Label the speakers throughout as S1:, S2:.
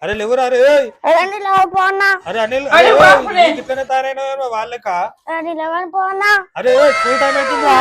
S1: అరే లేవురా అరే
S2: అరే పోనా
S1: అరే అనిల్ ఇట్లనే తయారైన వాళ్ళక
S2: పోనా
S1: అరే స్కూల్ టైం అవుతుందా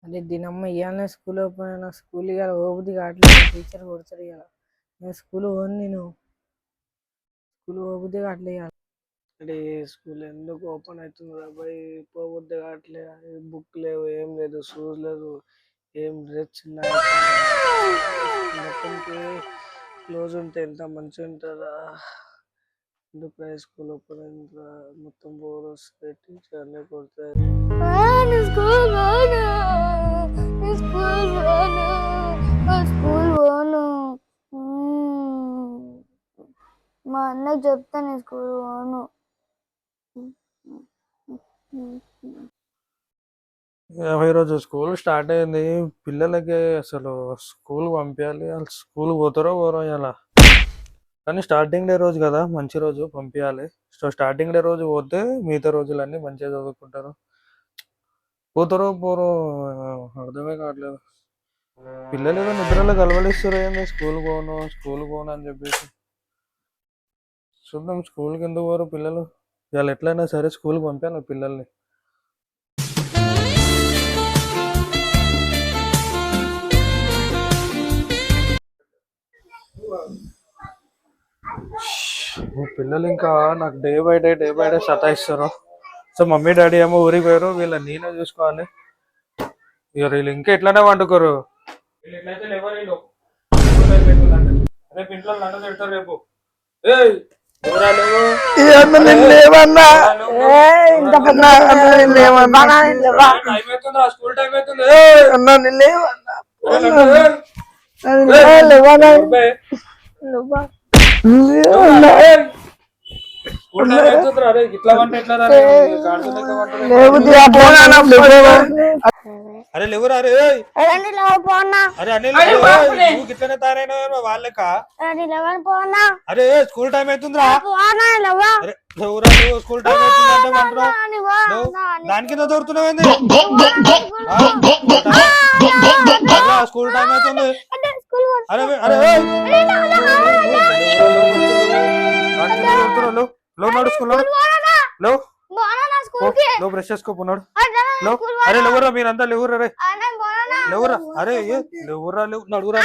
S3: అరే దీనమ్మ ఇవాళ స్కూల్ ఓపెన్ అయినా స్కూల్ ఇవాళ ఓబుద్ది కావట్లేదు. టీచర్ కొడతారు ఇవాళ. నేను స్కూల్ పోను. నేను స్కూల్ ఓబుద్ది కావట్లేదు. అంటే స్కూల్ ఎందుకు ఓపెన్ అవుతుంది అబ్బాయి? పోబుద్ది కావట్లేదు. బుక్ లేవు, ఏం లేదు, షూస్ లేదు, ఏం డ్రెస్ మొత్తంకి క్లోజ్ ఉంటే ఎంత మంచిగా ఉంటుందా? ఎందుకు స్కూల్ ఓపెన్ అయిందా? మొత్తం బోర్ వస్తుంది, టీచర్లే కొడతారు.
S2: మా అన్నకి చెప్తా నేను స్కూల్ పోను.
S1: ఈరోజు స్కూల్ స్టార్ట్ అయింది. పిల్లలకి అసలు స్కూల్ పంపించాలి. వాళ్ళు స్కూల్ పోతారో పోరో ఇలా. కానీ స్టార్టింగ్ డే రోజు కదా, మంచి రోజు పంపించాలి. సో స్టార్టింగ్ డే రోజు పోతే మిగతా రోజులన్నీ మంచిగా చదువుకుంటారు. పోతారో పోరో అర్థమే కావట్లేదు. పిల్లలు ఏదో నిద్రలో కలవలిస్తారు ఏంది, స్కూల్ పోను అని చెప్పేసి. చూద్దాం స్కూల్కి ఎందుకు పోరు పిల్లలు. ఇవాళ ఎట్లయినా సరే స్కూల్కి పంపాను పిల్లల్ని. పిల్లలు ఇంకా నాకు డే బై డే సతాయిస్తారు. సో మమ్మీ డాడీ ఏమో ఊరికి పోయారు, వీళ్ళ నేనే చూసుకోవాలి. ఇక వీళ్ళు ఇంకా ఎట్లనే వండుకోరు. రేపు ఇంట్లో లండ తిడతారు. రేపు స్కూల్ టైం అవుతుంది. అరే లేవురా అరే అరే అనిల్ ఇట్లనే తయారైన వాళ్ళక అరే స్కూల్ టైం అవుతుందిరా. అరే లేవురా స్కూల్ టైం అవుతుంది అంటే దాని కింద దొరుకుతున్నావు. స్కూల్ టైం అవుతుంది. అరే అరే బ్రష్ చేసుకోపోన్నాడు. అరే లేవురా మీరంతా లేవురా. రే లేవురా అరే లేవురా నడుగురా.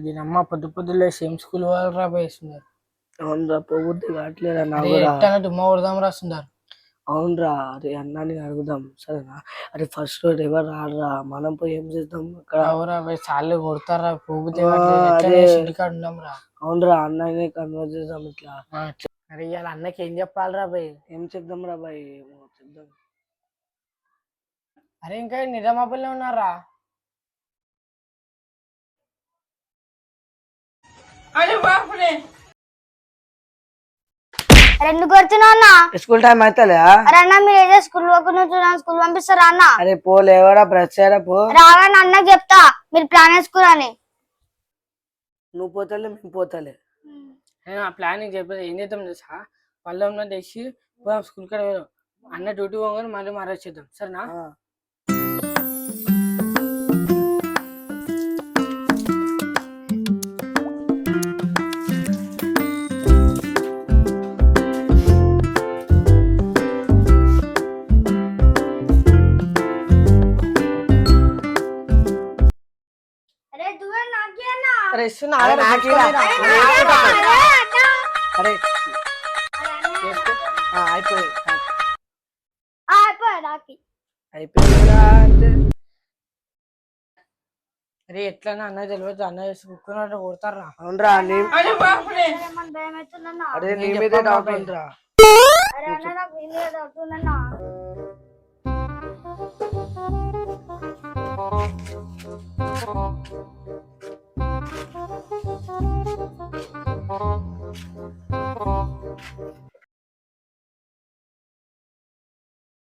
S3: దీనమ్మ పొద్దులే సేమ్ స్కూల్ వాళ్ళు రాబోయేస్తున్నారు.
S4: అవునరా, పోబుద్ది కావట్లేదా?
S3: దుమ్మ కొడదాం రాస్తున్నారు.
S4: అవునరా, అరే అన్నాని అడుగుదాం సరేనా? అరే ఫస్ట్ రోజు ఎవరు రాడరా, మనం పోయి ఏం చేద్దాం అక్కడ?
S3: అవురా చాలు కొడతారా, పోబుద్ది ఉందాం రా.
S4: అవునరా, అన్నని కన్వర్ట్ చేద్దాం ఇట్లా.
S3: అరే ఇవాళ అన్నకి ఏం చెప్పాలరా భయ్?
S4: ఏం చెప్దాం రా భయ్? ఏమో చెప్దాం.
S3: అరే ఇంకా నిజామాబాద్లో ఉన్నారా?
S2: ఎందుకు కొడుతున్నావు అన్న?
S4: స్కూల్ టైం అవుతలే?
S2: అరే అన్న మీరు ఏదో స్కూల్ స్కూల్ పంపిస్తారా అన్న?
S4: అరే పోలేవరా, బ్రష్ చేయరా పో.
S2: రావని అన్నకి చెప్తా, మీరు ప్లాన్ వేసుకురని.
S4: నువ్వు పోతలే, మేము పోతలే.
S3: నేను ఆ ప్లానింగ్ చెప్పేది ఏం చేద్దాం తెలుసా? పళ్ళెంలో తెచ్చి పోదాం స్కూల్ కాడ. అన్న డ్యూటీ పోగానే మళ్ళీ మారేసేద్దాం సరేనా? అరే ఎట్లా అన్న తెలియదు, అన్న చేసి కుక్కున్నట్టు కొడతారా?
S4: అవునరా, అరే నీ మీదే డౌట్ ఉందిరా.